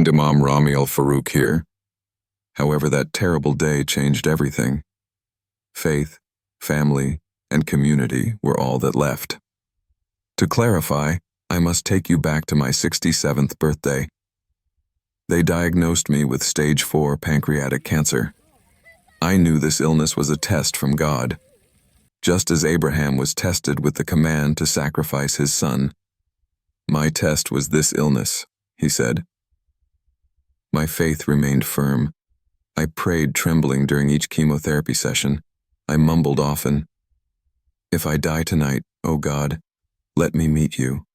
Reverend Imam Rami al-Farouk here. However, that terrible day changed everything. Faith, family, and community were all that left. To clarify, I must take you back to my 67th birthday. They diagnosed me with stage 4 pancreatic cancer. I knew this illness was a test from God. Just as Abraham was tested with the command to sacrifice his son. My test was this illness, he said. My faith remained firm. I prayed trembling during each chemotherapy session. I mumbled often, "If I die tonight, O God, let me meet you."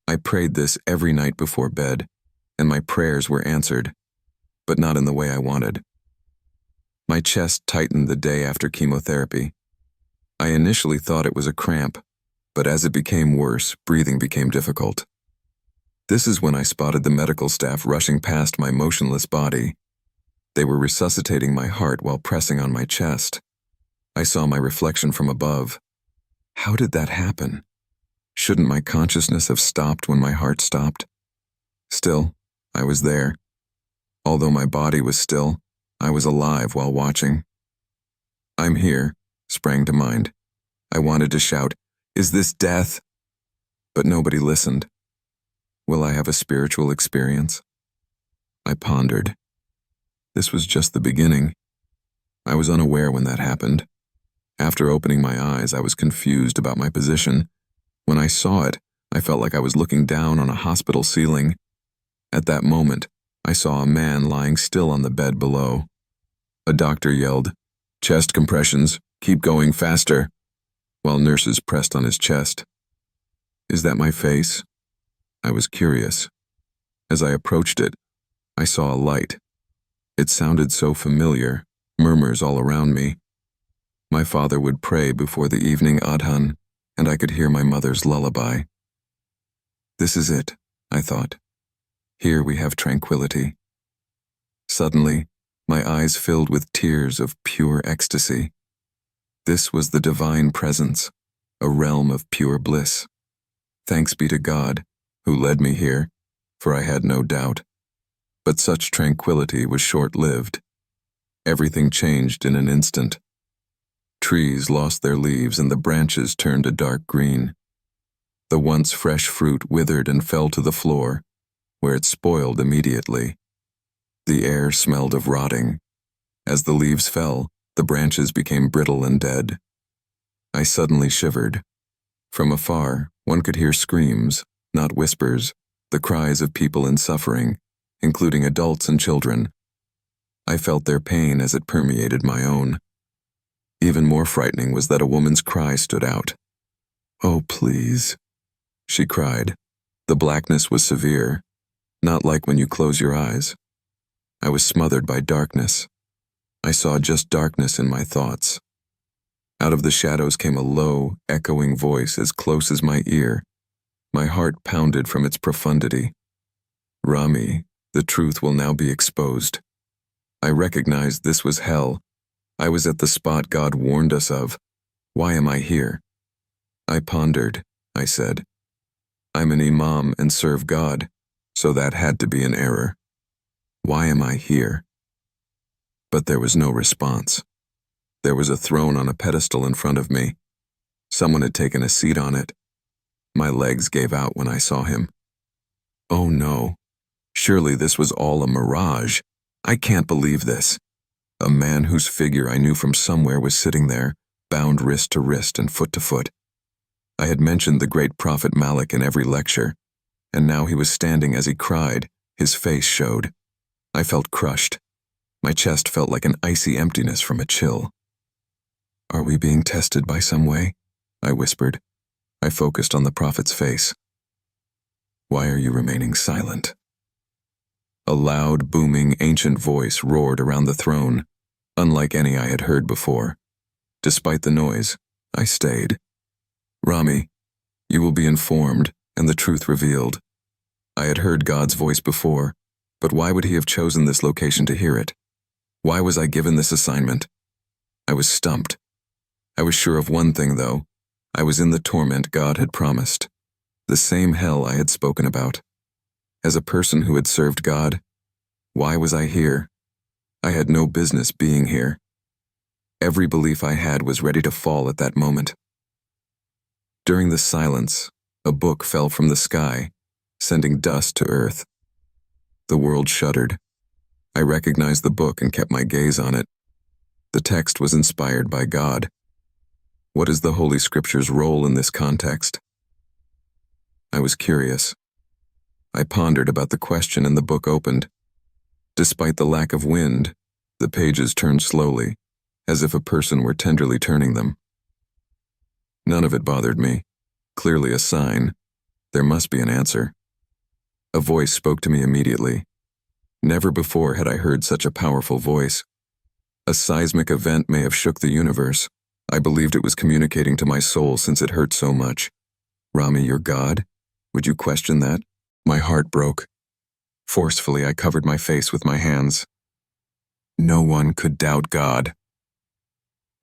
I prayed this every night before bed, and my prayers were answered, but not in the way I wanted. My chest tightened the day after chemotherapy. I initially thought it was a cramp, but as it became worse, breathing became difficult. This is when I spotted the medical staff rushing past my motionless body. They were resuscitating my heart while pressing on my chest. I saw my reflection from above. How did that happen? Shouldn't my consciousness have stopped when my heart stopped? Still, I was there. Although my body was still, I was alive while watching. "I'm here," sprang to mind. I wanted to shout, "Is this death?" But nobody listened. Will I have a spiritual experience? I pondered. This was just the beginning. I was unaware when that happened. After opening my eyes, I was confused about my position. When I saw it, I felt like I was looking down on a hospital ceiling. At that moment, I saw a man lying still on the bed below. A doctor yelled, "Chest compressions, keep going faster," while nurses pressed on his chest. Is that my face? I was curious. As I approached it, I saw a light. It sounded so familiar, murmurs all around me. My father would pray before the evening adhan, and I could hear my mother's lullaby. This is it, I thought. Here we have tranquility. Suddenly, my eyes filled with tears of pure ecstasy. This was the divine presence, a realm of pure bliss. Thanks be to God, who led me here, for I had no doubt. But such tranquility was short-lived. Everything changed in an instant. Trees lost their leaves and the branches turned a dark green. The once fresh fruit withered and fell to the floor, where it spoiled immediately. The air smelled of rotting. As the leaves fell, the branches became brittle and dead. I suddenly shivered. From afar, one could hear screams, not whispers, the cries of people in suffering, including adults and children. I felt their pain as it permeated my own. Even more frightening was that a woman's cry stood out. "Oh, please," she cried. The blackness was severe, not like when you close your eyes. I was smothered by darkness. I saw just darkness in my thoughts. Out of the shadows came a low, echoing voice as close as my ear. My heart pounded from its profundity. "Rami, the truth will now be exposed." I recognized this was hell. I was at the spot God warned us of. Why am I here? I pondered, I said. I'm an Imam and serve God, so that had to be an error. Why am I here? But there was no response. There was a throne on a pedestal in front of me. Someone had taken a seat on it. My legs gave out when I saw him. Oh no, surely this was all a mirage. I can't believe this. A man whose figure I knew from somewhere was sitting there, bound wrist to wrist and foot to foot. I had mentioned the great prophet Malik in every lecture, and now he was standing as he cried. His face showed. I felt crushed. My chest felt like an icy emptiness from a chill. Are we being tested by some way? I whispered. I focused on the prophet's face. Why are you remaining silent? A loud, booming, ancient voice roared around the throne, unlike any I had heard before. Despite the noise, I stayed. Rami, you will be informed and the truth revealed. I had heard God's voice before, but why would he have chosen this location to hear it? Why was I given this assignment? I was stumped. I was sure of one thing, though. I was in the torment God had promised, the same hell I had spoken about. As a person who had served God, why was I here? I had no business being here. Every belief I had was ready to fall at that moment. During the silence, a book fell from the sky, sending dust to earth. The world shuddered. I recognized the book and kept my gaze on it. The text was inspired by God. What is the Holy Scripture's role in this context? I was curious. I pondered about the question and the book opened. Despite the lack of wind, the pages turned slowly, as if a person were tenderly turning them. None of it bothered me. Clearly a sign. There must be an answer. A voice spoke to me immediately. Never before had I heard such a powerful voice. A seismic event may have shook the universe. I believed it was communicating to my soul since it hurt so much. Rami, you're God? Would you question that? My heart broke. Forcefully, I covered my face with my hands. No one could doubt God.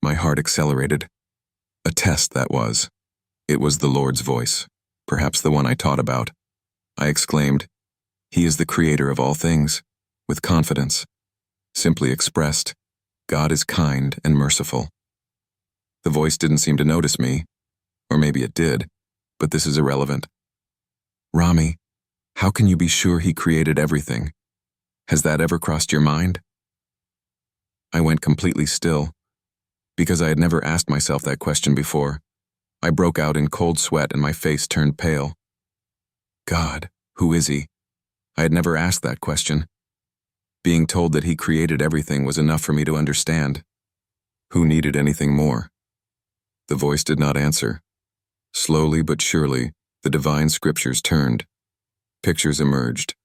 My heart accelerated. A test, that was. It was the Lord's voice, perhaps the one I taught about. I exclaimed, He is the creator of all things, with confidence. Simply expressed, God is kind and merciful. The voice didn't seem to notice me, or maybe it did, but this is irrelevant. Rami, how can you be sure He created everything? Has that ever crossed your mind? I went completely still. Because I had never asked myself that question before, I broke out in cold sweat and my face turned pale. God, who is He? I had never asked that question. Being told that He created everything was enough for me to understand. Who needed anything more? The voice did not answer. Slowly but surely, the divine scriptures turned. Pictures emerged.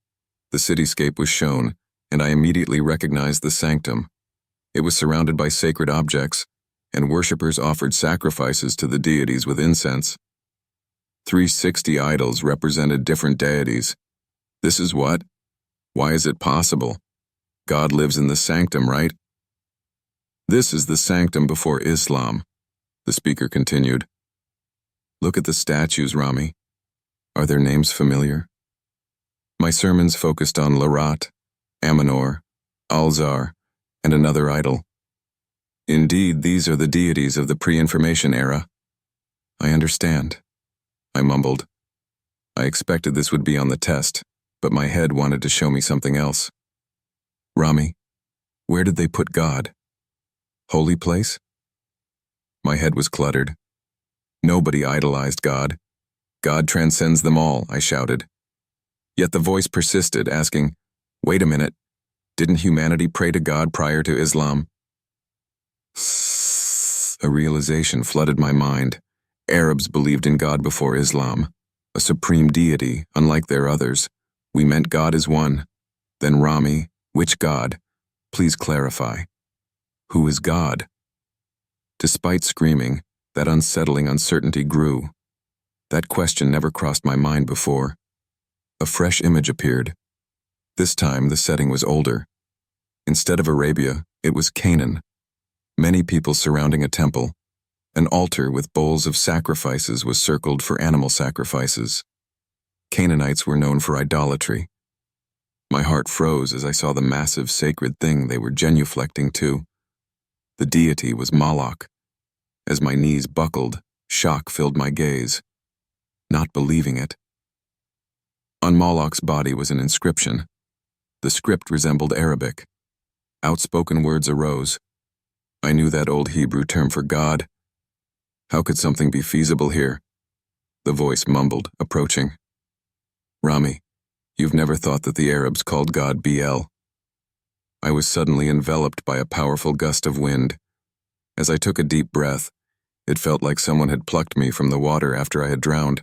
The cityscape was shown, and I immediately recognized the sanctum. It was surrounded by sacred objects, and worshippers offered sacrifices to the deities with incense. 360 idols represented different deities. This is what? Why is it possible? God lives in the sanctum, right? This is the sanctum before Islam, the speaker continued. Look at the statues, Rami. Are their names familiar? My sermons focused on Larat, Amanor, Alzar, and another idol. Indeed, these are the deities of the pre-information era. I understand, I mumbled. I expected this would be on the test, but my head wanted to show me something else. Rami, where did they put God? Holy place? My head was cluttered. Nobody idolized God. God transcends them all, I shouted. Yet the voice persisted, asking, wait a minute, didn't humanity pray to God prior to Islam? A realization flooded my mind. Arabs believed in God before Islam, a supreme deity, unlike their others. We meant God is one. Then Rami, which God? Please clarify. Who is God? Despite screaming, that unsettling uncertainty grew. That question never crossed my mind before. A fresh image appeared. This time the setting was older. Instead of Arabia, it was Canaan. Many people surrounding a temple. An altar with bowls of sacrifices was circled for animal sacrifices. Canaanites were known for idolatry. My heart froze as I saw the massive sacred thing they were genuflecting to. The deity was Moloch. As my knees buckled, shock filled my gaze. Not believing it. On Moloch's body was an inscription. The script resembled Arabic. Outspoken words arose. I knew that old Hebrew term for God. How could something be feasible here? The voice mumbled, approaching. Rami, you've never thought that the Arabs called God BL. I was suddenly enveloped by a powerful gust of wind. As I took a deep breath, it felt like someone had plucked me from the water after I had drowned.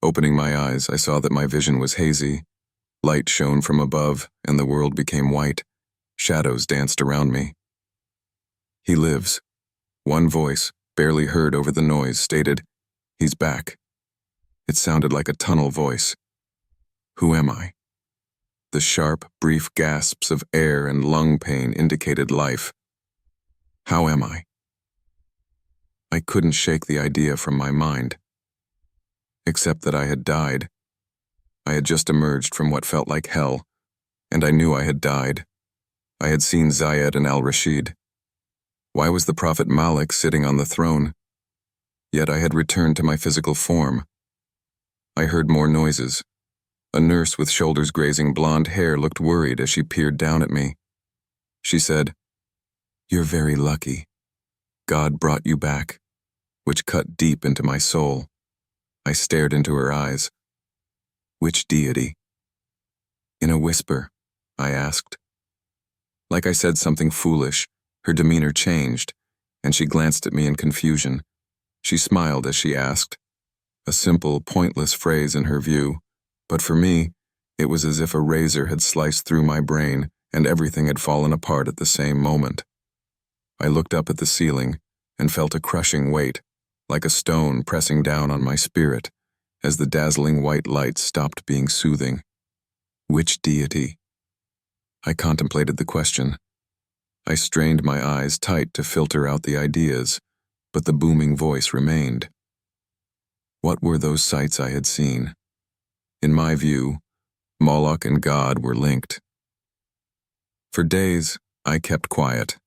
Opening my eyes, I saw that my vision was hazy. Light shone from above, and the world became white. Shadows danced around me. He lives. One voice, barely heard over the noise, stated, He's back. It sounded like a tunnel voice. Who am I? The sharp, brief gasps of air and lung pain indicated life. How am I? I couldn't shake the idea from my mind. Except that I had died. I had just emerged from what felt like hell, and I knew I had died. I had seen Zayed and al-Rashid. Why was the Prophet Malik sitting on the throne? Yet I had returned to my physical form. I heard more noises. A nurse with shoulders grazing blonde hair looked worried as she peered down at me. She said, "You're very lucky. God brought you back," which cut deep into my soul. I stared into her eyes. "Which deity?" In a whisper, I asked. Like I said something foolish, her demeanor changed, and she glanced at me in confusion. She smiled as she asked, a simple, pointless phrase in her view, but for me, it was as if a razor had sliced through my brain and everything had fallen apart at the same moment. I looked up at the ceiling and felt a crushing weight, like a stone pressing down on my spirit, as the dazzling white light stopped being soothing. Which deity? I contemplated the question. I strained my eyes tight to filter out the ideas, but the booming voice remained. What were those sights I had seen? In my view, Moloch and God were linked. For days, I kept quiet.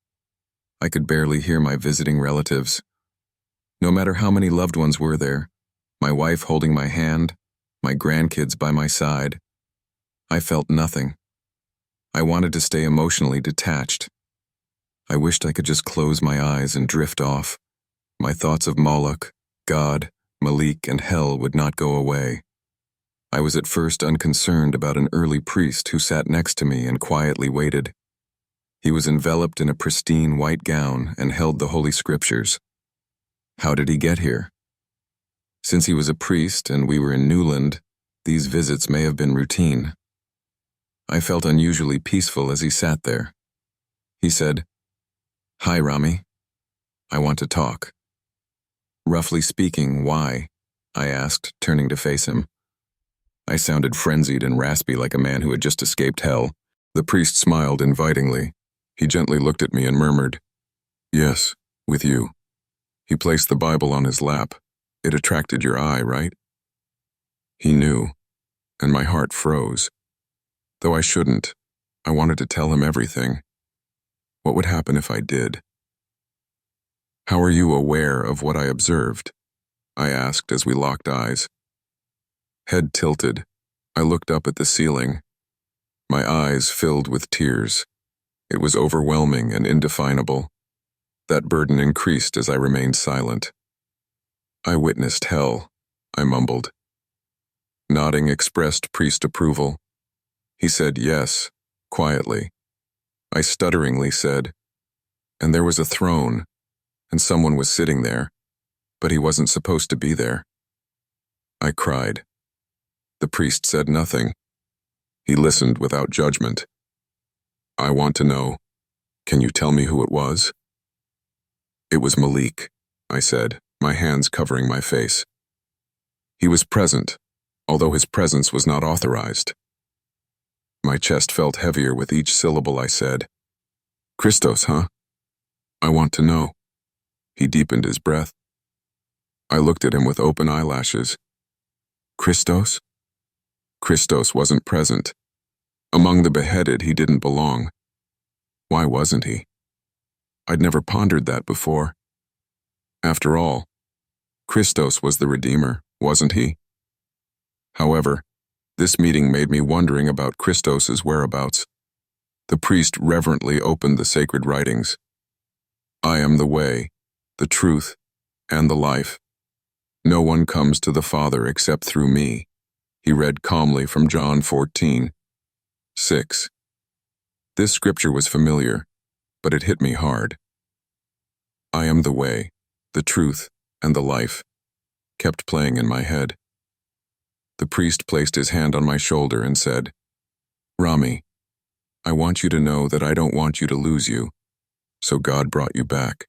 I could barely hear my visiting relatives. No matter how many loved ones were there, my wife holding my hand, my grandkids by my side, I felt nothing. I wanted to stay emotionally detached. I wished I could just close my eyes and drift off. My thoughts of Moloch, God, Malik, and hell would not go away. I was at first unconcerned about an early priest who sat next to me and quietly waited. He was enveloped in a pristine white gown and held the Holy Scriptures. How did he get here? Since he was a priest and we were in Newland, these visits may have been routine. I felt unusually peaceful as he sat there. He said, "Hi, Rami. I want to talk." Roughly speaking, why? I asked, turning to face him. I sounded frenzied and raspy like a man who had just escaped hell. The priest smiled invitingly. He gently looked at me and murmured, "Yes, with you." He placed the Bible on his lap. "It attracted your eye, right?" He knew, and my heart froze. Though I shouldn't, I wanted to tell him everything. What would happen if I did? "How are you aware of what I observed?" I asked as we locked eyes. Head tilted, I looked up at the ceiling. My eyes filled with tears. It was overwhelming and indefinable. That burden increased as I remained silent. "I witnessed hell," I mumbled. Nodding expressed priest approval. He said yes, quietly. I stutteringly said, "And there was a throne, and someone was sitting there, but he wasn't supposed to be there." I cried. The priest said nothing. He listened without judgment. "I want to know. Can you tell me who it was?" "It was Malik," I said, my hands covering my face. "He was present, although his presence was not authorized." My chest felt heavier with each syllable I said. "Christos, huh? I want to know." He deepened his breath. I looked at him with open eyelashes. "Christos?" Christos wasn't present. Among the beheaded, he didn't belong. Why wasn't he? I'd never pondered that before. After all, Christos was the Redeemer, wasn't he? However, this meeting made me wondering about Christos's whereabouts. The priest reverently opened the sacred writings. "I am the way, the truth, and the life. No one comes to the Father except through me," he read calmly from John 14:6. This scripture was familiar, but it hit me hard. "I am the way, the truth, and the life," kept playing in my head. The priest placed his hand on my shoulder and said, "Rami, I want you to know that I don't want you to lose you, so God brought you back."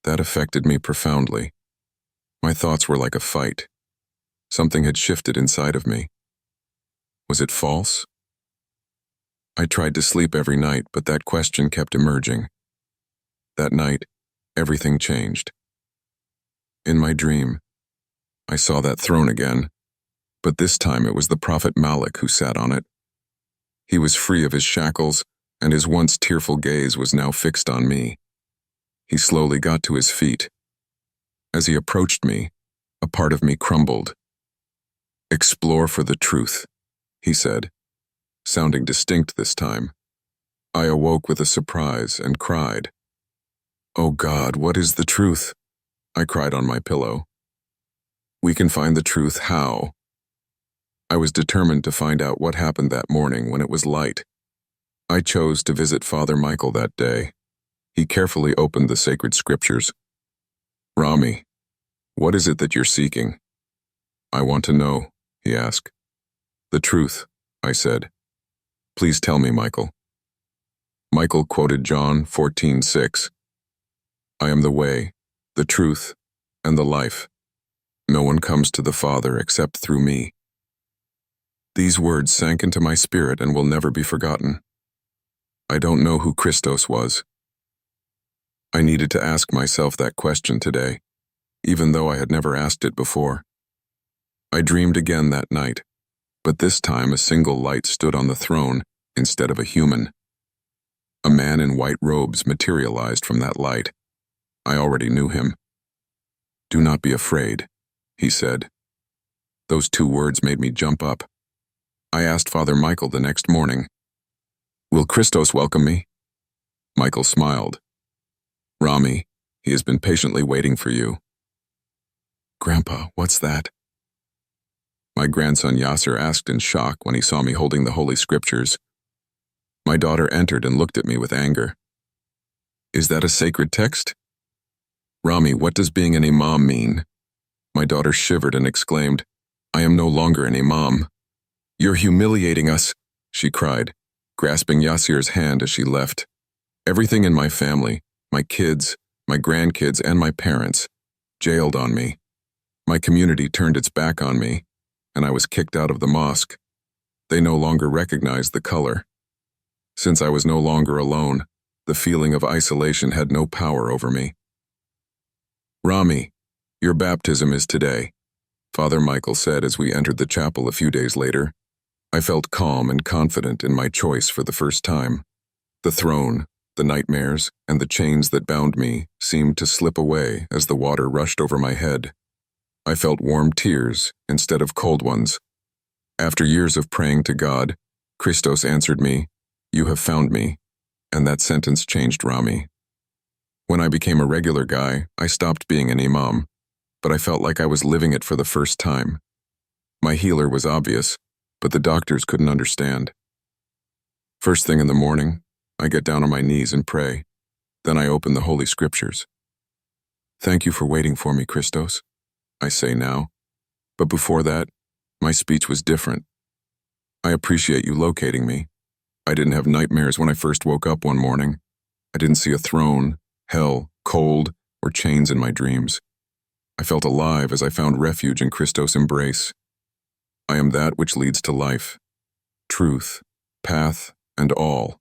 That affected me profoundly. My thoughts were like a fight. Something had shifted inside of me. Was it false? I tried to sleep every night, but that question kept emerging. That night, everything changed. In my dream, I saw that throne again, But this time it was the Prophet Malik who sat on it. He was free of his shackles, and his once tearful gaze was now fixed on me. He slowly got to his feet. As he approached me, a part of me crumbled. "Explore for the truth," he said, sounding distinct this time. I awoke with a surprise and cried. "Oh God, what is the truth?" I cried on my pillow. "We can find the truth how?" I was determined to find out what happened that morning when it was light. I chose to visit Father Michael that day. He carefully opened the sacred scriptures. "Rami, what is it that you're seeking?" "I want to know," he asked. "The truth," I said. "Please tell me, Michael." Michael quoted John 14:6. "I am the way, the truth, and the life. No one comes to the Father except through me." These words sank into my spirit and will never be forgotten. I don't know who Christos was. I needed to ask myself that question today, even though I had never asked it before. I dreamed again that night, but this time a single light stood on the throne instead of a human. A man in white robes materialized from that light. I already knew him. "Do not be afraid," he said. Those two words made me jump up. I asked Father Michael the next morning, "Will Christos welcome me?" Michael smiled. "Rami, he has been patiently waiting for you." "Grandpa, what's that?" My grandson Yasser asked in shock when he saw me holding the Holy Scriptures. My daughter entered and looked at me with anger. "Is that a sacred text?" "Rami, what does being an imam mean?" My daughter shivered and exclaimed, "I am no longer an imam." "You're humiliating us," she cried, grasping Yasser's hand as she left. Everything in my family, my kids, my grandkids, and my parents, jailed on me. My community turned its back on me, and I was kicked out of the mosque. They no longer recognized the color. Since I was no longer alone, the feeling of isolation had no power over me. "Rami, your baptism is today," Father Michael said as we entered the chapel a few days later. I felt calm and confident in my choice for the first time. The throne, the nightmares, and the chains that bound me seemed to slip away as the water rushed over my head. I felt warm tears instead of cold ones. After years of praying to God, Christos answered me, "You have found me," and that sentence changed Rami. When I became a regular guy, I stopped being an imam, but I felt like I was living it for the first time. My healer was obvious, but the doctors couldn't understand. First thing in the morning, I get down on my knees and pray. Then I open the Holy Scriptures. "Thank you for waiting for me, Christos," I say now. But before that, my speech was different. "I appreciate you locating me. I didn't have nightmares when I first woke up one morning. I didn't see a throne, hell, cold, or chains in my dreams. I felt alive as I found refuge in Christos' embrace. I am that which leads to life, truth, path, and all.